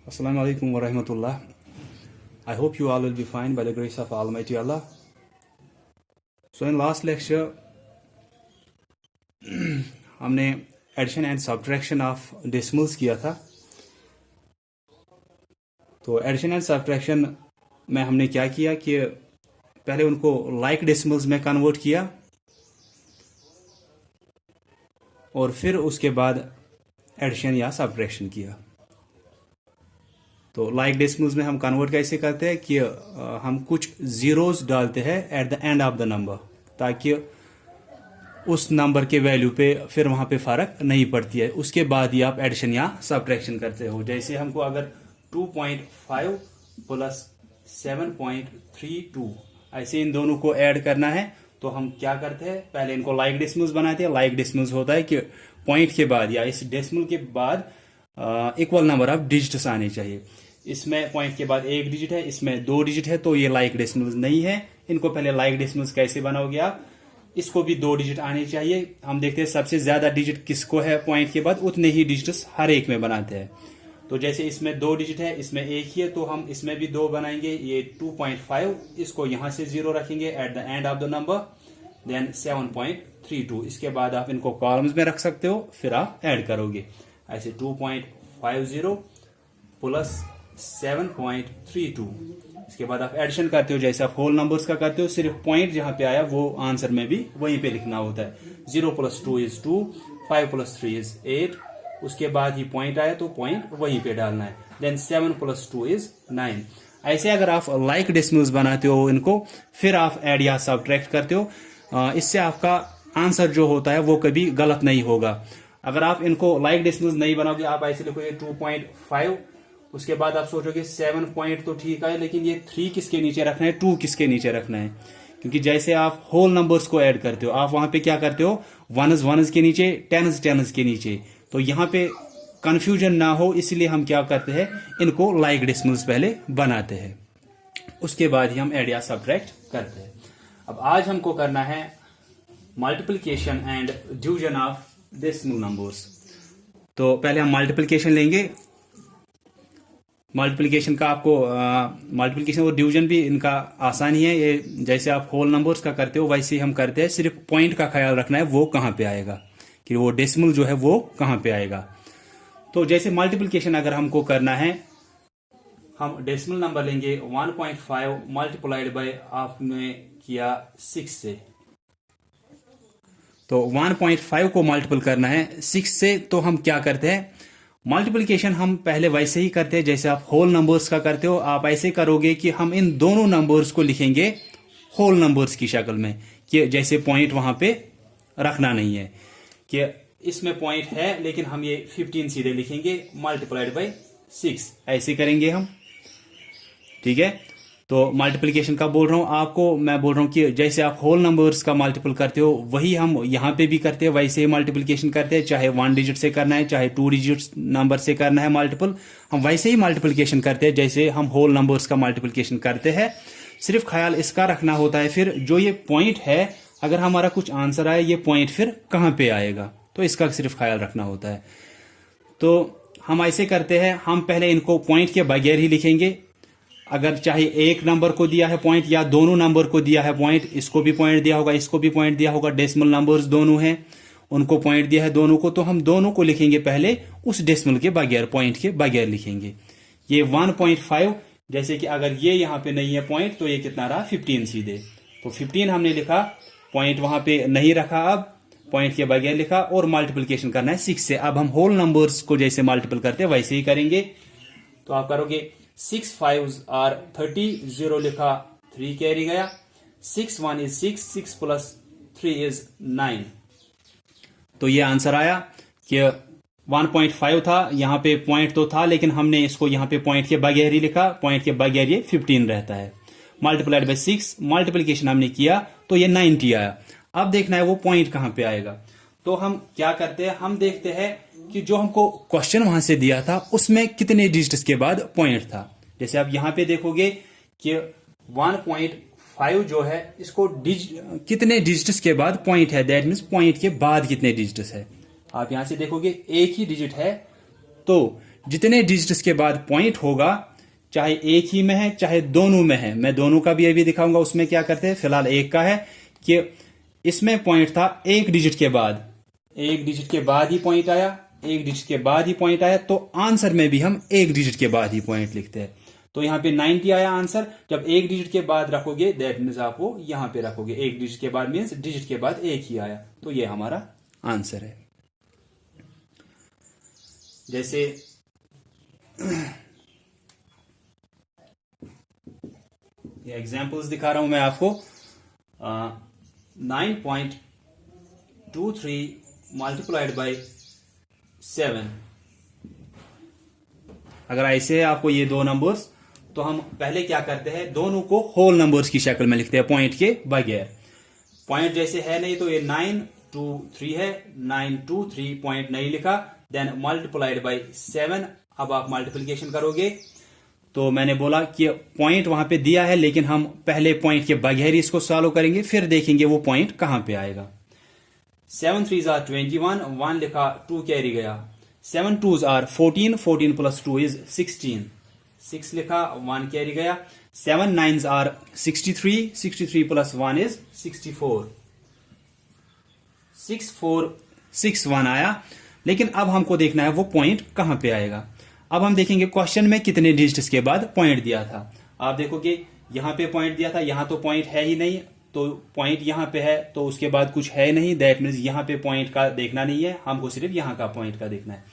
Assalamu alaikum wa rahmatullah. I hope you all will be fine by the grace of Almighty Allah. So in last lecture हमने addition and subtraction of decimals किया था। तो addition and subtraction में हमने क्या किया कि पहले उनको लाइक डेसिमल्स में कन्वर्ट किया और फिर उसके बाद एडिशन या सब्ट्रैक्शन किया। तो लाइक डेसिमल्स में हम कन्वर्ट कैसे करते हैं कि हम कुछ जीरोस डालते हैं eight the end of the number, ताकि उस नंबर के वैल्यू पे फिर वहां पे फर्क नहीं पड़ती है। उसके बाद ही आप एडिशन या सब्ट्रैक्शन करते हो। जैसे हमको अगर 2.5 प्लस 7.32 ऐसे इन दोनों को ऐड करना है तो हम क्या करते हैं, पहले इनको लाइक डेसिमल्स बनाते हैं। लाइक डेसिमल्स होता है कि पॉइंट के बाद या इस डेसिमल के बाद इक्वल नंबर ऑफ डिजिट्स आने चाहिए। इसमें पॉइंट के बाद एक डिजिट है, इसमें दो डिजिट है, तो ये लाइक डेसिमल्स नहीं है। इनको पहले लाइक डेसिमल्स कैसे बनाओगे आप, इसको भी दो डिजिट आने चाहिए। हम देखते हैं सबसे ज्यादा डिजिट किसको है पॉइंट के बाद, उतने ही डिजिट्स हर एक में बनाते हैं। तो जैसे इसमें दो डिजिट है, इसमें एक ही है, तो हम इसमें भी दो बनाएंगे। ये 2.5, इसको यहां से जीरो रखेंगे at the end of the number, then 7.32। इसके बाद आप इनको कॉलम्स में रख सकते हो, फिर आप ऐड करोगे ऐसे 2.50 प्लस 7.32। इसके बाद आप एडिशन करते हो जैसे आप होल नंबर्स का करते हो, सिर्फ पॉइंट जहां पे आया वो आंसर में भी वहीं पे लिखना होता है। 0 + 2 = 2, 5 + 3 = 8। उसके बाद ही पॉइंट आया तो पॉइंट वहीं पे डालना है। देन 7 + 2 = 9। ऐसे अगर आप लाइक डेसिमल्स बनाते हो इनको, फिर आप ऐड या सब्ट्रैक्ट करते हो, इससे आपका आंसर जो होता है वो कभी गलत नहीं होगा। अगर आप इनको लाइक डेसिमल्स नहीं बनाओगे, आप ऐसे लिखोगे 2.5, उसके बाद आप सोचोगे 7 पॉइंट तो ठीक है, लेकिन ये 3 किसके नीचे रखना है, 2 किसके नीचे रखना है। क्योंकि जैसे आप होल नंबर्स को ऐड करते हो, आप वहां पे क्या करते हो, वनस के नीचे, टेन्स के नीचे, तो यहाँ पे कंफ्यूजन ना हो इसलिए हम क्या करते हैं, इनको लाइक डेसिमल्स पहले बनाते हैं, उसके बाद ही हम ऐड या सब्ट्रैक्ट करते हैं। अब आज हमको करना है multiplication and division of decimal numbers. तो पहले हम मल्टीप्लिकेशन लेंगे। मल्टीप्लिकेशन का आपको मल्टीप्लिकेशन और डिवीजन भी इनका आसान ही है। ये जैसे आप होल नंबर्स का करते हो वैसे ही हम करते हैं, सिर्फ पॉइंट का ख्याल रखना है वो कहां पे आएगा, कि वो डेसिमल जो है वो कहां पे आएगा। तो जैसे मल्टीप्लिकेशन अगर हमको करना है, हम डेसिमल नंबर लेंगे 1.5 मल्टीप्लाइड बाय आपने किया 6 से। तो 1.5 को मल्टीपल करना है 6 से, तो हम क्या करते हैं, मल्टीप्लिकेशन हम पहले वैसे ही करते हैं जैसे आप होल नंबर्स का करते हो। आप ऐसे करोगे कि हम इन दोनों नंबर्स को लिखेंगे होल नंबर्स की शक्ल में, कि जैसे पॉइंट वहां पे रखना नहीं है, कि इसमें पॉइंट है लेकिन हम ये 15 सीधे लिखेंगे मल्टीप्लाइड बाय 6, ऐसे करेंगे हम। ठीक है, तो मल्टीप्लिकेशन का बोल रहा हूं आपको, मैं बोल रहा हूं कि जैसे आप होल नंबर्स का मल्टीपल करते हो वही हम यहां पे भी करते हैं, वैसे ही मल्टीप्लिकेशन करते हैं। चाहे 1 डिजिट से करना है, चाहे 2 डिजिट नंबर से करना है मल्टीपल, हम वैसे ही मल्टीप्लिकेशन करते हैं जैसे हम होल नंबर्स का मल्टीप्लिकेशन करते हैं। सिर्फ ख्याल इसका रखना होता है फिर जो ये पॉइंट है, अगर हमारा कुछ आंसर आए, ये पॉइंट फिर कहां पे आएगा, तो इसका सिर्फ ख्याल रखना होता है। तो हम ऐसे करते हैं, हम पहले इनको पॉइंट के बगैर ही लिखेंगे। अगर चाहे एक नंबर को दिया है पॉइंट या दोनों नंबर को दिया है पॉइंट, इसको भी पॉइंट दिया होगा, इसको भी पॉइंट दिया होगा, डेसिमल नंबर्स दोनों हैं, उनको पॉइंट दिया है दोनों को, तो हम दोनों को लिखेंगे पहले उस डेसिमल के बगैर, पॉइंट के बगैर लिखेंगे। ये 1.5, जैसे कि अगर ये यहां पे नहीं है पॉइंट, तो ये कितना रहा, 15 सीधे। तो 15 हमने लिखा, पॉइंट वहां पे नहीं रखा, अब पॉइंट के बगैर लिखा, और मल्टीप्लिकेशन करना है 6 से। अब हम होल नंबर्स को जैसे मल्टीपल करते हैं वैसे ही करेंगे। तो आप करोगे 6 5s are 30, 0 लिखा, 3 कैरी गया, 6 1 = 6, 6 + 3 = 9। तो ये आंसर आया कि 1.5 था, यहां पे पॉइंट तो था लेकिन हमने इसको यहां पे पॉइंट के बगैर ही लिखा, पॉइंट के बगैर ये 15 रहता है। मल्टीप्लाइड बाय 6, मल्टीप्लिकेशन हमने किया तो ये 90 आया। अब देखना है वो पॉइंट कहां पे आएगा। तो हम क्या करते हैं, हम देखते हैं कि जो हमको क्वेश्चन वहां से दिया था उसमें कितने डिजिट्स के बाद पॉइंट था। जैसे आप यहां पे देखोगे कि 1.5 जो है, इसको कितने डिजिट्स के बाद पॉइंट है, दैट मीन्स पॉइंट के बाद कितने डिजिट्स है। आप यहां से देखोगे एक ही डिजिट है, तो जितने डिजिट्स के बाद पॉइंट होगा, चाहे एक ही में है चाहे दोनों में है, मैं दोनों का भी अभी दिखाऊंगा। उसमें क्या करते हैं, फिलहाल एक का है कि इसमें पॉइंट था एक डिजिट के बाद, एक डिजिट के बाद ही पॉइंट आया, एक डिजिट के बाद ही पॉइंट आया, तो आंसर में भी हम एक डिजिट के बाद ही पॉइंट लिखते हैं। तो यहां पे 90 आया आंसर। जब एक डिजिट के बाद रखोगे दैट मीन्स आप वो यहां पे रखोगे, एक डिजिट के बाद मीन्स डिजिट के बाद एक ही आया, तो ये हमारा आंसर है। जैसे ये एग्जांपल्स दिखा रहा हूं मैं आपको। 9.23 मल्टीप्लाइड बाय 7। अगर ऐसे है आपको ये दो नंबर्स, तो हम पहले क्या करते हैं, दोनों को होल नंबर्स की शक्ल में लिखते हैं पॉइंट के बगैर। पॉइंट जैसे है नहीं तो ये 923 है, 923 पॉइंट नहीं लिखा, देन मल्टीप्लाइड बाय 7। अब आप मल्टीप्लिकेशन करोगे तो मैंने बोला कि पॉइंट वहां पे दिया है, लेकिन हम पहले पॉइंट के बगैर इसको सॉल्व करेंगे, फिर देखेंगे वो पॉइंट कहां पे आएगा। 7 3s are 21, 1 लिखा, 2 कैरी गया। 7 2s are 14, 14 प्लस 2 इज 16, 6 लिखा, 1 कैरी गया। 7 9s are 63, 63 प्लस 1 इज 64, 6 4 6 1 आया। लेकिन अब हमको देखना है वो पॉइंट कहां पे आएगा। अब हम देखेंगे क्वेश्चन में कितने डिजिट्स के बाद पॉइंट दिया था। आप देखोगे यहां पे पॉइंट दिया था, यहां तो पॉइंट है ही नहीं, तो पॉइंट यहां पे है तो उसके बाद कुछ है नहीं, दैट मीन्स यहां पे पॉइंट का देखना नहीं है, हमको सिर्फ यहां का पॉइंट का देखना है।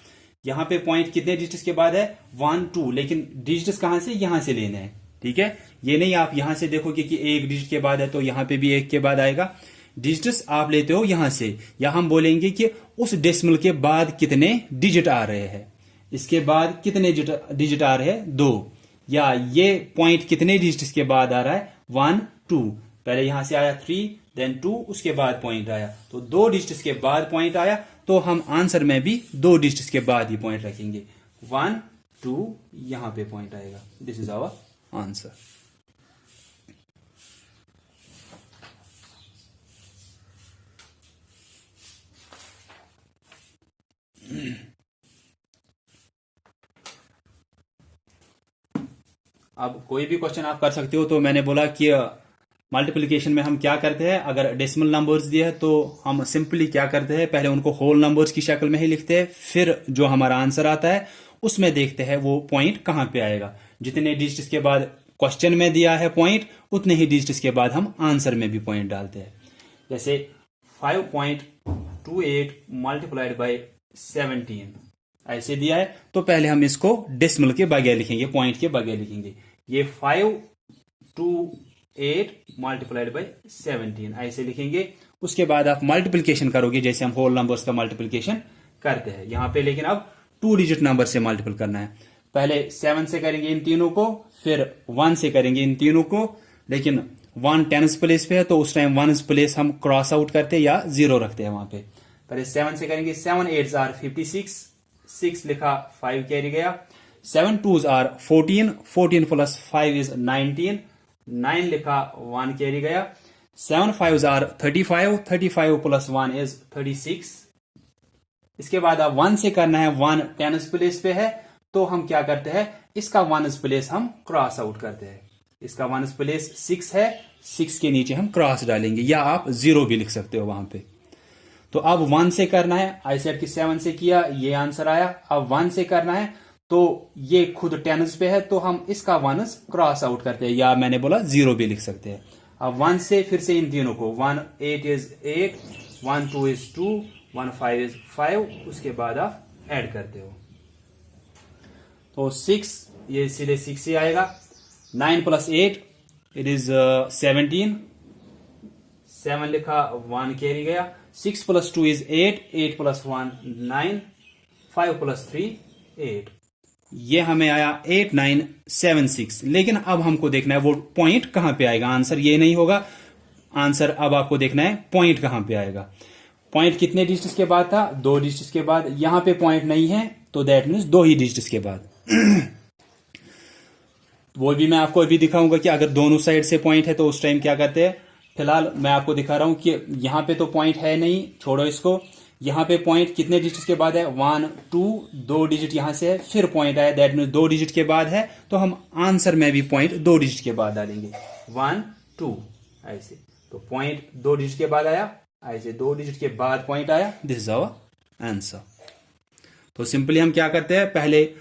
यहां पे पॉइंट कितने डिजिट्स के बाद है, 1 2, लेकिन डिजिट्स कहां से, यहां से लेने हैं। ठीक है, ये नहीं आप यहां से देखोगे कि एक डिजिट के बाद है तो यहां पे भी एक के बाद आएगा। डिजिट्स आप लेते हो यहां से, या हम बोलेंगे कि उस डेसिमल के बाद कितने डिजिट आ रहे हैं, इसके बाद कितने डिजिट आ रहे हैं, 2, या ये पॉइंट कितने डिजिट्स के बाद आ रहा है, 1 2। पहले यहां से आया 3 देन 2, उसके बाद पॉइंट आया, तो 2 डिजिट्स के बाद पॉइंट आया, तो हम आंसर में भी 2 डिजिट्स के बाद ही पॉइंट रखेंगे। 1 2 यहां पे पॉइंट आएगा। This is our answer. अब कोई भी क्वेश्चन आप कर सकते हो। तो मैंने बोला कि मल्टीप्लिकेशन में हम क्या करते हैं, अगर डेसिमल नंबर्स दिए हैं तो हम सिंपली क्या करते हैं, पहले उनको होल नंबर्स की शक्ल में ही लिखते हैं, फिर जो हमारा आंसर आता है उसमें देखते हैं वो पॉइंट कहां पे आएगा। जितने डिजिट्स के बाद क्वेश्चन में दिया है पॉइंट, उतने ही डिजिट्स के बाद हम आंसर में भी पॉइंट डालते हैं। जैसे 5.28 मल्टीप्लाइड बाय 17 ऐसे दिया है, तो पहले हम इसको डेसिमल के बगैर लिखेंगे, पॉइंट के बगैर लिखेंगे। ये 528 मल्टीप्लाइड बाय 17 ऐसे लिखेंगे। उसके बाद आप मल्टीप्लिकेशन करोगे जैसे हम होल नंबर्स का मल्टीप्लिकेशन करते हैं यहां पे, लेकिन अब 2 डिजिट नंबर से मल्टीपल करना है। पहले 7 से करेंगे इन तीनों को, फिर 1 से करेंगे इन तीनों को, लेकिन 1 10th प्लेस पे है तो उस टाइम 1th प्लेस हम क्रॉस आउट करते हैं या 0 रखते हैं वहां पे। पहले 7 से करेंगे, 7 8s are 56, 6 लिखा, 5 कैरी गया। 7 2s are 14, 14 प्लस 5 इज 19, 9 लिखा, 1 कैरी गया। 7 5s are 35, 35 प्लस 1 इज 36। इसके बाद अब 1 से करना है, 1 10th प्लेस पे है तो हम क्या करते हैं, इसका 1th प्लेस हम क्रॉस आउट करते हैं। इसका 1th प्लेस 6 है, 6 के नीचे हम क्रॉस डालेंगे, या आप 0 भी लिख सकते हो वहां पे। तो अब 1 से करना है, आई सेड कि 7 से किया, ये आंसर आया। अब 1 से करना है तो ये खुद 10th पे है तो हम इसका 1th क्रॉस आउट करते हैं, या मैंने बोला 0 भी लिख सकते हैं। अब 1 से फिर से इन तीनों को, 1 8 इज 8, 1 2 इज 2, 1 5 इज 5, उसके बाद आप ऐड करते हो तो 6, ये सीधे 6 से आएगा। 9 प्लस 8 इट इज 17, 7 लिखा, 1 कैरी गया। 6 प्लस 2 इज 8, 8 प्लस 1 9, 5 प्लस 3 8। ये हमें आया 8 9 7 6। लेकिन अब हमको देखना है वो पॉइंट कहां पे आएगा, आंसर ये नहीं होगा। आंसर अब आपको देखना है पॉइंट कहां पे आएगा। पॉइंट कितने डिजिट्स के बाद था, 2 डिजिट्स के बाद। यहां पे पॉइंट नहीं है तो दैट मीन्स 2 ही डिजिट्स के बाद। वो भी मैं आपको अभी दिखाऊंगा कि अगर दोनों साइड से पॉइंट है तो उस टाइम क्या करते हैं। फिलहाल मैं आपको दिखा रहा हूं कि यहां पे तो पॉइंट है नहीं, छोड़ो इसको। यहाँ पे पॉइंट कितने डिजिट के बाद है, 1 2, 2 डिजिट यहां से है, फिर पॉइंट आया, दैट मीन 2 डिजिट के बाद है, तो हम आंसर में भी पॉइंट 2 डिजिट के बाद डालेंगे, 1 2 ऐसे। तो पॉइंट 2 डिजिट के बाद आया, ऐसे 2 डिजिट के बाद पॉइंट आया, दिस इज आवर आंसर। तो सिंपली हम क्या करते हैं, पहले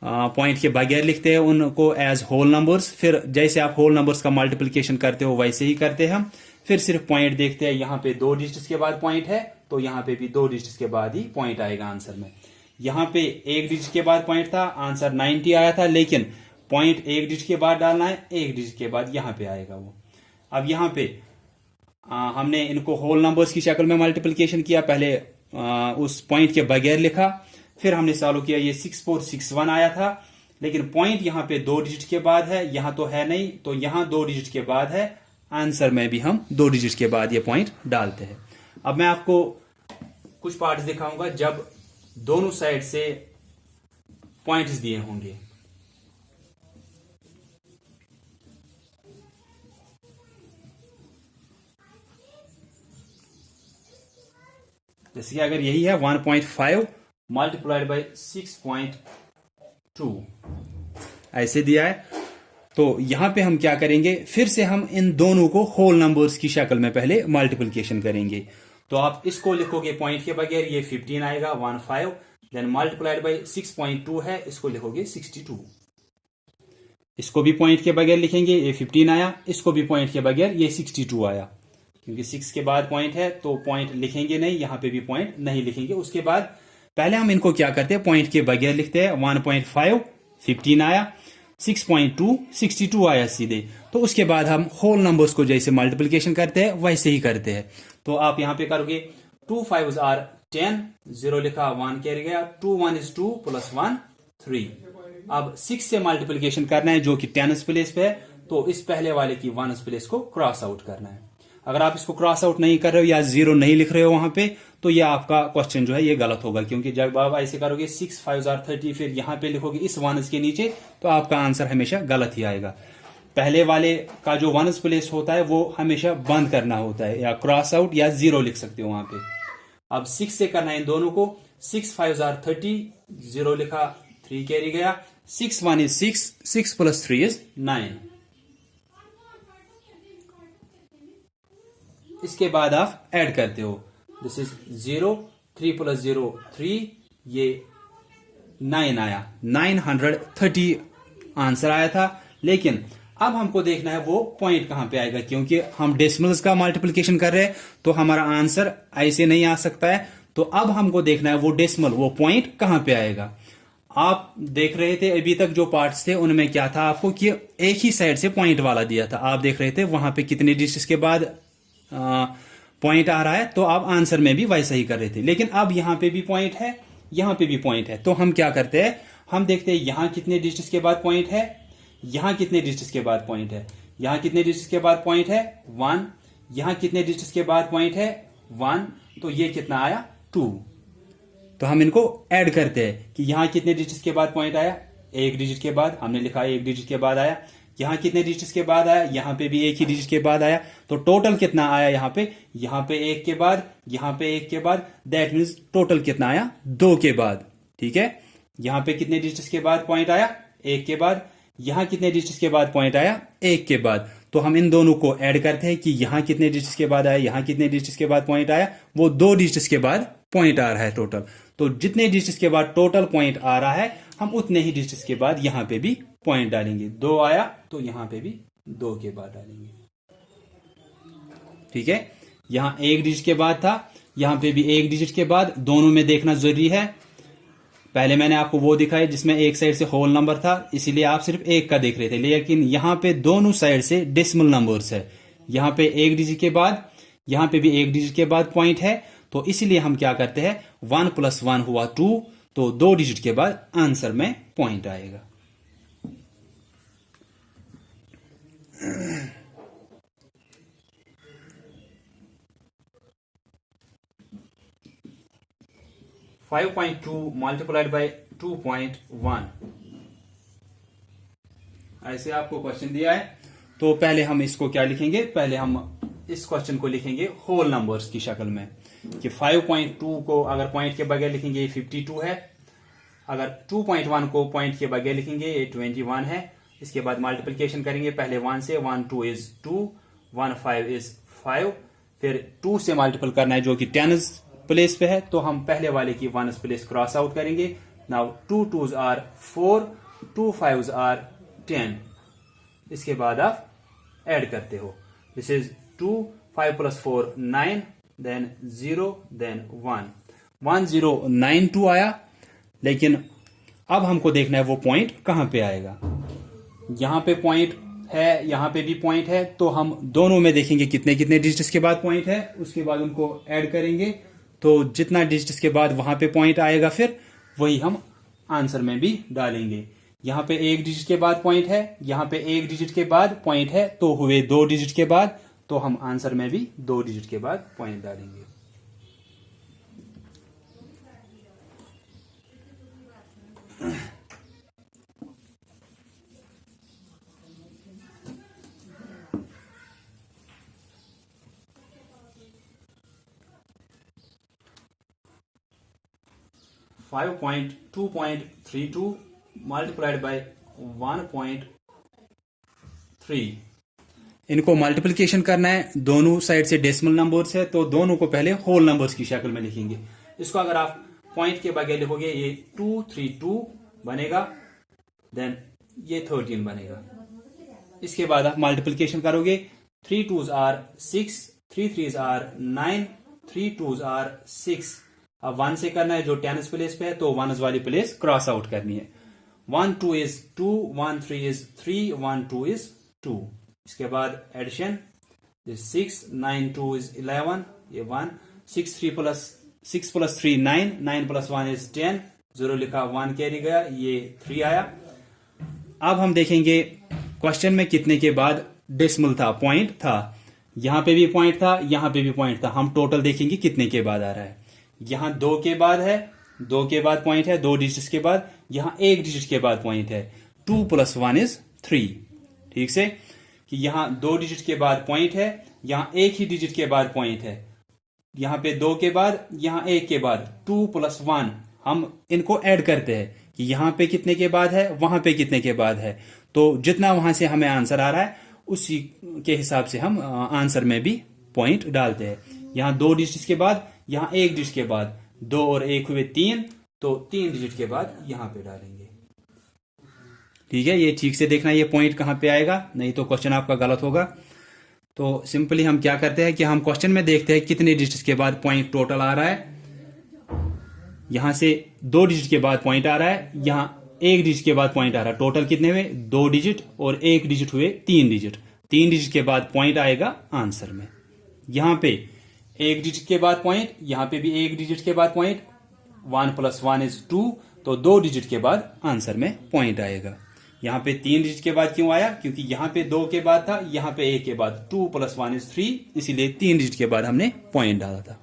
पॉइंट के बगैर लिखते हैं उनको एज होल नंबर्स, फिर जैसे आप होल नंबर्स का मल्टीप्लिकेशन करते हो वैसे ही करते हैं हम, फिर सिर्फ पॉइंट देखते हैं, यहाँ पे 2 डिजिट के बाद पॉइंट है तो यहाँ पे भी 2 डिजिट के बाद ही पॉइंट आएगा आंसर में। यहाँ पे 1 डिजिट के बाद पॉइंट था, आंसर 90 आया था, लेकिन पॉइंट 1 डिजिट के बाद डालना है, 1 डिजिट के बाद यहाँ पे आएगा वो। अब यहाँ पे हमने इनको होल नंबर्स की शक्ल में मल्टीप्लिकेशन किया, पहले उस पॉइंट के बगैर लिखा, फिर हमने सॉल्व किया, ये 6461 आया था, लेकिन पॉइंट यहाँ पे 2 डिजिट के बाद है, यहां तो है नहीं, तो यहां 2 डिजिट के बाद है, आंसर में भी हम 2 डिजिट के बाद ये पॉइंट डालते हैं। अब मैं आपको कुछ पार्ट्स दिखाऊंगा जब दोनों साइड से पॉइंट्स दिए होंगे। जैसे कि अगर यही है 1.5 मल्टीप्लाइड बाई 6.2 ऐसे दिया है, तो यहां पे हम क्या करेंगे, फिर से हम इन दोनों को होल नंबर्स की शक्ल में पहले मल्टीप्लिकेशन करेंगे। तो आप इसको लिखोगे पॉइंट के बगैर, ये 15 आएगा 15, देन मल्टीप्लाइड बाई 6.2 है, इसको लिखोगे 62। इसको भी पॉइंट के बगैर लिखेंगे, ये 15 आया, इसको भी पॉइंट के बगैर, ये 62 आया, क्योंकि 6 के बाद पॉइंट है तो पॉइंट लिखेंगे नहीं, यहां पे भी पॉइंट नहीं लिखेंगे। उसके बाद पहले हम इनको क्या करते हैं, पॉइंट के बगैर लिखते हैं, 1.5 15 आया, 6.2 62 आया सीधे। तो उसके बाद हम होल नंबर्स को जैसे मल्टीप्लिकेशन करते हैं वैसे ही करते हैं। तो आप यहां पे करोगे 2 5s are 10, 0 लिखा, 1 कैरी गया, 2 1 is 2 प्लस 1 3। अब 6 से मल्टीप्लिकेशन करना है जो कि 10th प्लेस पे है, तो इस पहले वाले की 1th प्लेस को क्रॉस आउट करना है। अगर आप इसको क्रॉस आउट नहीं कर रहे हो या 0 नहीं लिख रहे हो वहां पे, तो ये आपका क्वेश्चन जो है ये गलत होगा, क्योंकि जब आप ऐसे करोगे 6 5s are 30, फिर यहां पे लिखोगे इस 1s के नीचे, तो आपका आंसर हमेशा गलत ही आएगा। पहले वाले का जो 1s प्लेस होता है वो हमेशा बंद करना होता है, या क्रॉस आउट या 0 लिख सकते हो वहां पे। अब 6 से करना है इन दोनों को, 6 5s are 30, 0 लिखा, 3 कैरी गया, 6 1 is 6, 6 प्लस 3 is 9। इसके बाद आप ऐड करते हो, दिस इज 0, 3 प्लस 0 3, ये 9 आया, 930 आंसर आया था। लेकिन अब हमको देखना है वो पॉइंट कहां पे आएगा, क्योंकि हम डेसिमल्स का मल्टीप्लिकेशन कर रहे हैं तो हमारा आंसर ऐसे नहीं आ सकता है। तो अब हमको देखना है वो डेसिमल, वो पॉइंट कहां पे आएगा। आप देख रहे थे अभी तक जो पार्ट्स थे उनमें क्या था आपको, कि एक ही साइड से पॉइंट वाला दिया था, आप देख रहे थे वहां पे कितने डिजिट्स के बाद पॉइंट आ रहा है, तो आप आंसर में भी वैसा ही कर रहे थे। लेकिन अब यहां पे भी पॉइंट है, यहां पे भी पॉइंट है, तो हम क्या करते हैं, हम देखते हैं यहां कितने डिजिट्स के बाद पॉइंट है, यहां कितने डिजिट्स के बाद पॉइंट है, यहां कितने डिजिट्स के बाद पॉइंट है 1, यहां कितने डिजिट्स के बाद पॉइंट है 1, तो ये कितना आया 2। तो हम इनको ऐड करते हैं कि यहां कितने डिजिट्स के बाद पॉइंट आया, 1 डिजिट के बाद, हमने लिखा 1 डिजिट के बाद आया, यहां कितने डिजिट्स के बाद आया, यहां पे भी 1 ही डिजिट के बाद आया, तो टोटल कितना आया यहां पे 1 के बाद, यहां पे 1 के बाद, दैट मीन्स टोटल कितना आया 2 के बाद। ठीक है, यहां पे कितने डिजिट्स के बाद पॉइंट आया 1 के बाद, यहां कितने डिजिट्स के बाद पॉइंट आया 1 के बाद। तो हम इन दोनों को ऐड करते हैं कि यहां कितने डिजिट्स के बाद आया, यहां कितने डिजिट्स के बाद पॉइंट आया, वो 2 डिजिट्स के बाद पॉइंट आ रहा है टोटल। तो जितने डिजिट्स के बाद टोटल पॉइंट आ रहा है, हम उतने ही डिजिट्स के बाद यहां पे भी पॉइंट डालेंगे। 2 आया तो यहां पे भी 2 के बाद डालेंगे। ठीक है, यहां 1 डिजिट के बाद था, यहां पे भी 1 डिजिट के बाद, दोनों में देखना जरूरी है। पहले मैंने आपको वो दिखाया जिसमें एक साइड से होल नंबर था, इसीलिए आप सिर्फ एक का देख रहे थे, लेकिन यहां पे दोनों साइड से डेसिमल नंबर्स है। यहां पे 1 डिजिट के बाद, यहां पे भी 1 डिजिट के बाद पॉइंट है, तो इसीलिए हम क्या करते हैं 1 + 1 हुआ 2, तो 2 डिजिट के बाद आंसर में पॉइंट आएगा। (5.2 multiplied by 2.1) ऐसे आपको क्वेश्चन दिया है। तो पहले हम इसको क्या लिखेंगे, पहले हम इस क्वेश्चन को लिखेंगे होल नंबर्स की शक्ल में। कि 5.2 को अगर पॉइंट के बगैर लिखेंगे ये 52 है, अगर 2.1 को पॉइंट के बगैर लिखेंगे ये 21 है। इसके बाद मल्टीप्लिकेशन करेंगे पहले 1 से, 1 2 इज 2, 1 5 इज 5, फिर 2 से मल्टीपल करना है जो कि 10 प्लेस पे है, तो हम पहले वाले की 1 प्लेस क्रॉस आउट करेंगे। Now 2 2s are 4, 2 5s are 10। इसके बाद आप ऐड करते हो, दिस इज 2, 5 + 4 9, देन 0, देन 1, 1092 आया। लेकिन अब हमको देखना है वो पॉइंट कहां पे आएगा। यहां पे पॉइंट है, यहां पे भी पॉइंट है, तो हम दोनों में देखेंगे कितने कितने डिजिट्स के बाद पॉइंट है, उसके बाद उनको ऐड करेंगे। तो जितना डिजिट्स के बाद वहां पे पॉइंट आएगा फिर वही हम आंसर में भी डालेंगे। यहां पे एक डिजिट के बाद पॉइंट है, यहां पे एक डिजिट के बाद पॉइंट है, तो हुए 2 डिजिट के बाद, तो हम आंसर में भी 2 डिजिट के बाद पॉइंट डालेंगे। Five point 2.32 multiplied by 1.3। इनको मल्टीप्लिकेशन करना है, दोनों साइड से डेसिमल नंबर्स है, तो दोनों को पहले होल नंबर्स की शक्ल में लिखेंगे। इसको अगर आप पॉइंट के बगैर लिखोगे ये 232 बनेगा, देन ये 13 बनेगा। इसके बाद आप मल्टीप्लिकेशन करोगे, 3 2s are 6, 3 3s are 9, 3 2s are 6। अब 1 से करना है जो 10 प्लेस पे है, तो 1 वाली प्लेस क्रॉस आउट करनी है। 1 2 इज 2, 1 3 इज 3, 1 2 इज 2। इसके बाद एडिशन, 6 9 2 इज 11, ये 1, 6 3 प्लस 3 9, 9 + 1 इज 10, 0 लिखा, 1 कैरी गया, ये 3 आया। अब हम देखेंगे क्वेश्चन में कितने के बाद डेसिमल था, पॉइंट था। यहां पे भी पॉइंट था, यहां पे भी पॉइंट था। हम टोटल देखेंगे कितने के बाद आ रहा है। यहां 2 के बाद है, 2 के बाद पॉइंट है, 2 डिजिट के बाद। यहां 1 डिजिट के बाद पॉइंट है, 2 + 1 इज 3। ठीक से, कि यहां 2 डिजिट के बाद पॉइंट है, यहां 1 ही डिजिट के बाद पॉइंट है। यहां पे 2 के बाद, यहां 1 के बाद, 2 + 1। हम इनको ऐड करते हैं कि यहां पे कितने के बाद है, वहां पे कितने के बाद है। तो जितना वहां से हमें आंसर आ रहा है उसी के हिसाब से हम आंसर में भी पॉइंट डालते हैं। यहां 2 डिजिट के बाद, यहां 1 डिजिट के बाद, 2 और 1 हुए 3, तो 3 डिजिट के बाद यहां पे डालेंगे। ठीक है, ये ठीक से देखना ये पॉइंट कहां पे आएगा, नहीं तो क्वेश्चन आपका गलत होगा। तो सिंपली हम क्या करते हैं कि हम क्वेश्चन में देखते हैं कितने डिजिट के बाद पॉइंट टोटल आ रहा है। यहां से 2 डिजिट के बाद पॉइंट आ रहा है, यहां 1 डिजिट के बाद पॉइंट आ रहा है। टोटल कितने हुए, 2 डिजिट और 1 डिजिट हुए 3 डिजिट। 3 डिजिट के बाद पॉइंट आएगा आंसर में। यहां पे 1 डिजिट के बाद पॉइंट, यहां पे भी 1 डिजिट के बाद पॉइंट, 1 + 1 इज 2, तो 2 डिजिट के बाद आंसर में पॉइंट आएगा। यहां पे 3 डिजिट के बाद क्यों आया, क्योंकि यहां पे 2 के बाद था, यहां पे 1 के बाद, 2 + 1 इज 3, इसीलिए 3 डिजिट के बाद हमने पॉइंट डाला था।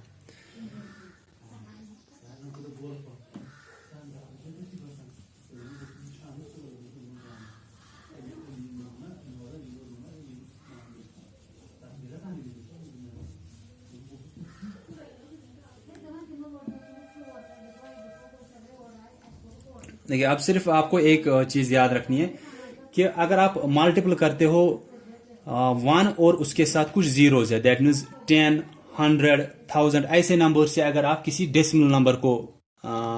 देखिए, अब सिर्फ आपको एक चीज याद रखनी है कि अगर आप मल्टीपल करते हो 1 और उसके साथ कुछ जीरोज है, दैट मीन्स 10, 100, 1000, ऐसे नंबर से अगर आप किसी डेसिमल नंबर को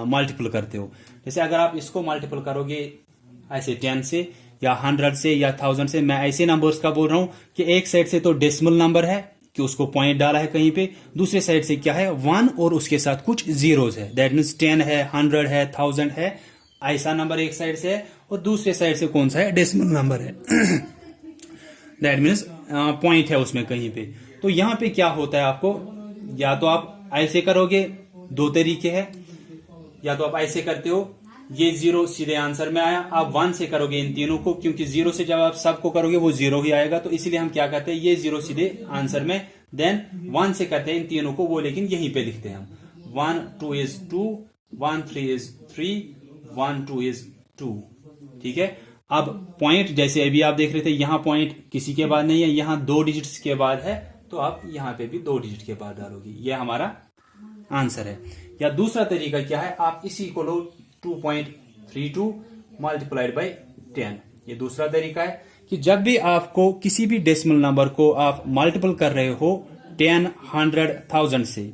मल्टीपल करते हो, जैसे अगर आप इसको मल्टीपल करोगे ऐसे 10 से या 100 से या 1000 से, मैं ऐसे नंबर्स का बोल रहा हूं कि एक साइड से तो डेसिमल नंबर है कि उसको पॉइंट डाला है कहीं पे, दूसरे साइड से क्या है, 1 और उसके साथ कुछ जीरोज है, दैट मीन्स 10 है, 100 है, 1000 है, ऐसा नंबर एक साइड से है, और दूसरे साइड से कौन सा है, डेसिमल नंबर है। दैट मीन्स पॉइंट है उसमें कहीं पे। तो यहां पे क्या होता है, आपको या तो आप ऐसे करोगे, 2 तरीके हैं, या तो आप ऐसे करते हो, ये 0 सीधे आंसर में आया, आप 1 से करोगे इन तीनों को, क्योंकि 0 से जब आप सबको करोगे वो 0 ही आएगा, तो इसलिए हम क्या करते हैं, ये 0 सीधे आंसर में, देन 1 से करते हैं इन तीनों को, वो लेकिन यहीं पे लिखते हैं हम। 1 2 इज 2, 1 3 इज 3, 1 2 इज 2। ठीक है, अब पॉइंट जैसे अभी आप देख रहे थे, यहां पॉइंट किसी के बाद नहीं है, यहां 2 डिजिट्स के बाद है, तो आप यहां पे भी 2 डिजिट के बाद डालोगे। ये हमारा आंसर है। या दूसरा तरीका क्या है, आप इसी को लो 2.32 मल्टीप्लाइड बाई 10। ये दूसरा तरीका है कि जब भी आपको किसी भी डेसिमल नंबर को आप मल्टीपल कर रहे हो 10, 100, 1000 से,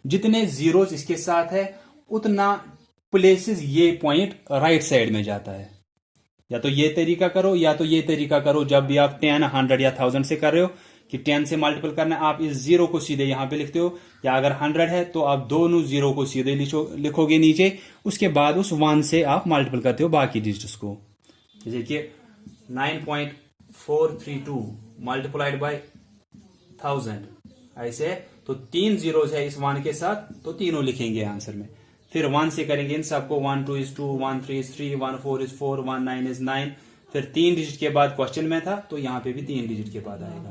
जितने जीरोस इसके साथ है उतना प्लेसेस ये पॉइंट राइट साइड में जाता है। या तो ये तरीका करो या तो ये तरीका करो। जब भी आप 10, 100 या 1000 से कर रहे हो कि 10 से मल्टीपल करना है, आप इस जीरो को सीधे यहां पे लिखते हो। या अगर 100 है तो आप दोनों जीरो को सीधे लिखोगे नीचे, उसके बाद उस 1 से आप मल्टीपल करते हो बाकी डिजिट्स को। जैसे कि 9.432 मल्टीप्लाइड बाय 1000 ऐसे है, तो 3 जीरोस है इस 1 के साथ, तो तीनों लिखेंगे आंसर में। फिर 1 से करेंगे इन सबको, 1 2 is 2, 1 3 is 3, 1 4 is 4, 1 9 is 9। फिर 3 डिजिट के बाद क्वेश्चन में था तो यहां पे भी 3 डिजिट के बाद आएगा।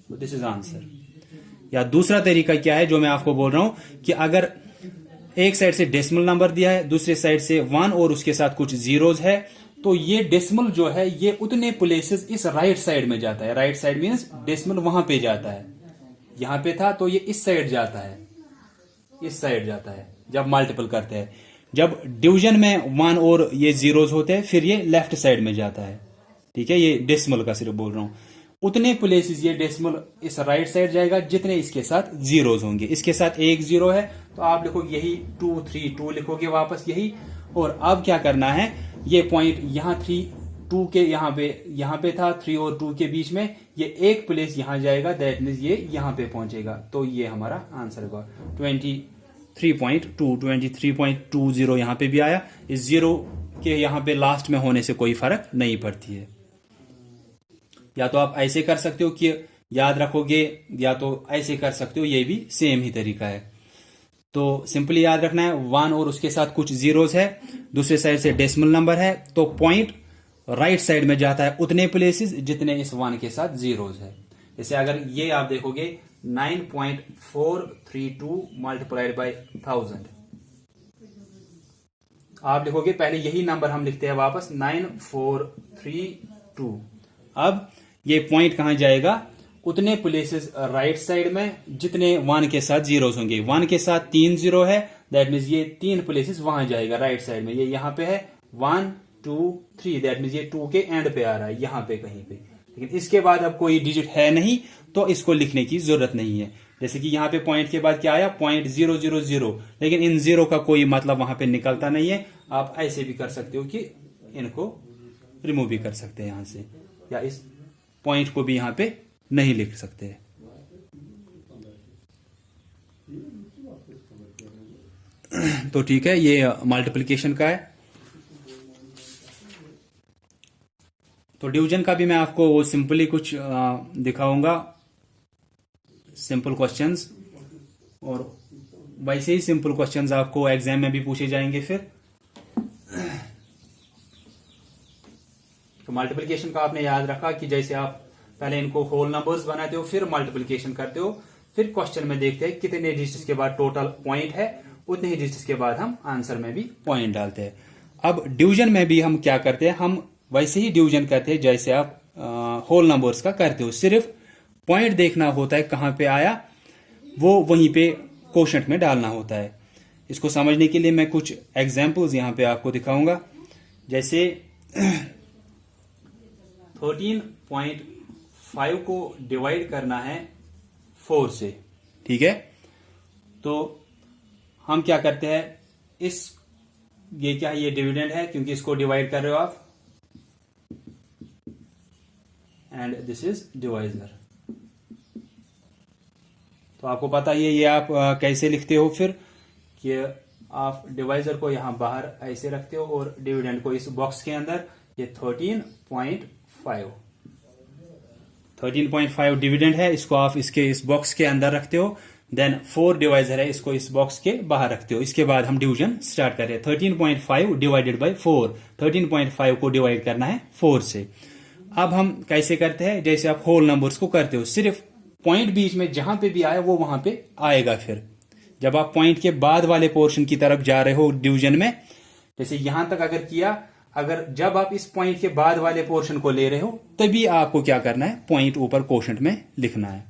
तो दिस इज आंसर। या दूसरा तरीका क्या है जो मैं आपको बोल रहा हूं कि अगर एक साइड से डेसिमल नंबर दिया है, दूसरे साइड से 1 और उसके साथ कुछ जीरोस है, तो ये डेसिमल जो है ये उतने प्लेसेस इस राइट साइड में जाता है। राइट साइड मीन्स डेसिमल वहां पे जाता है। यहां पे था तो ये इस साइड जाता है, इस साइड जाता है जब मल्टीपल करते हैं। जब डिवीजन में 1 और ये जीरोस होते हैं फिर ये लेफ्ट साइड में जाता है। ठीक है, ये डेसिमल का सिर्फ बोल रहा हूं। उतने प्लेसेस ये डेसिमल इस राइट साइड जाएगा जितने इसके साथ जीरोस होंगे। इसके साथ एक जीरो है तो आप लिखोगे यही 2 3 2 लिखोगे वापस यही। और अब क्या करना है, ये पॉइंट यहां 3 2 के यहां पे था 3 और 2 के बीच में, ये एक प्लेस यहां जाएगा, दैट मीन्स ये यहां पे पहुंचेगा। तो ये हमारा आंसर होगा 23.20 यहां पे भी आया। इस जीरो के यहां पे लास्ट में होने से कोई फर्क नहीं पड़ती है। या तो आप ऐसे कर सकते हो कि याद रखोगे, या तो ऐसे कर सकते हो, ये भी सेम ही तरीका है। तो सिंपली याद रखना है 1 और उसके साथ कुछ जीरोस है, दूसरे साइड से डेसिमल नंबर है, तो पॉइंट राइट साइड में जाता है उतने प्लेसेस जितने इस 1 के साथ जीरोस है। जैसे अगर ये आप देखोगे 9.432 मल्टीप्लाइड बाय 1000, आप लिखोगे पहले यही नंबर हम लिखते हैं वापस 9432। अब ये पॉइंट कहां जाएगा, उतने प्लेसेस राइट साइड में जितने 1 के साथ जीरोस होंगे। 1 के साथ 3 जीरो है, दैट मीन्स ये 3 प्लेसेस वहां जाएगा राइट साइड में। ये यहां पे है 1 2 3, दैट मीन्स ये 2 के एंड पे आ रहा है यहां पे कहीं पे। लेकिन इसके बाद अब कोई डिजिट है नहीं तो इसको लिखने की जरूरत नहीं है। जैसे कि यहां पे पॉइंट के बाद क्या आया, 0.000, लेकिन इन जीरो का कोई मतलब वहां पे निकलता नहीं है। आप ऐसे भी कर सकते हो कि इनको रिमूव भी कर सकते हैं यहां से, या इस पॉइंट को भी यहां पे नहीं लिख सकते। तो ठीक है, ये मल्टीप्लिकेशन का है। तो डिवीजन का भी मैं आपको वो सिंपली कुछ दिखाऊंगा, सिंपल क्वेश्चंस, और वैसे ही सिंपल क्वेश्चंस आपको एग्जाम में भी पूछे जाएंगे। फिर तो मल्टीप्लिकेशन का आपने याद रखा कि जैसे आप पहले इनको होल नंबर्स बनाते हो, फिर मल्टीप्लिकेशन करते हो, फिर क्वेश्चन में देखते हैं कितने डिजिट्स के बाद टोटल पॉइंट है, उतने ही डिजिट्स के बाद हम आंसर में भी पॉइंट डालते हैं। अब डिवीजन में भी हम क्या करते हैं, हम वैसे ही डिवीजन करते हैं जैसे आप होल नंबर्स का करते हो। सिर्फ पॉइंट देखना होता है कहां पे आया, वो वहीं पे कोशेंट में डालना होता है। इसको समझने के लिए मैं कुछ एग्जाम्पल्स यहां पे आपको दिखाऊंगा। जैसे 13.5 को डिवाइड करना है 4 से, ठीक है। तो हम क्या करते हैं, ये क्या है, ये डिविडेंड है क्योंकि इसको डिवाइड कर रहे हो आप, एंड दिस इज डिवाइजर। तो आपको पता ही है ये आप कैसे लिखते हो फिर, कि आप डिवाइजर को यहां बाहर ऐसे रखते हो और डिविडेंड को इस बॉक्स के अंदर। ये 13.5 डिविडेंड है, इसको आप इसके इस बॉक्स के अंदर रखते हो। देन 4 डिवाइजर है, इसको इस बॉक्स के बाहर रखते हो। इसके बाद हम डिवीजन स्टार्ट कर रहे हैं। 13.5 डिवाइडेड बाय 4, 13.5 को डिवाइड करना है 4 से। अब हम कैसे करते हैं, जैसे आप होल नंबर्स को करते हो, सिर्फ पॉइंट बीच में जहां पे भी आया वो वहां पे आएगा। फिर जब आप पॉइंट के बाद वाले पोर्शन की तरफ जा रहे हो डिवीजन में, जैसे यहां तक अगर किया, अगर जब आप इस पॉइंट के बाद वाले पोर्शन को ले रहे हो तभी आपको क्या करना है, पॉइंट ऊपर कोशेंट में लिखना है।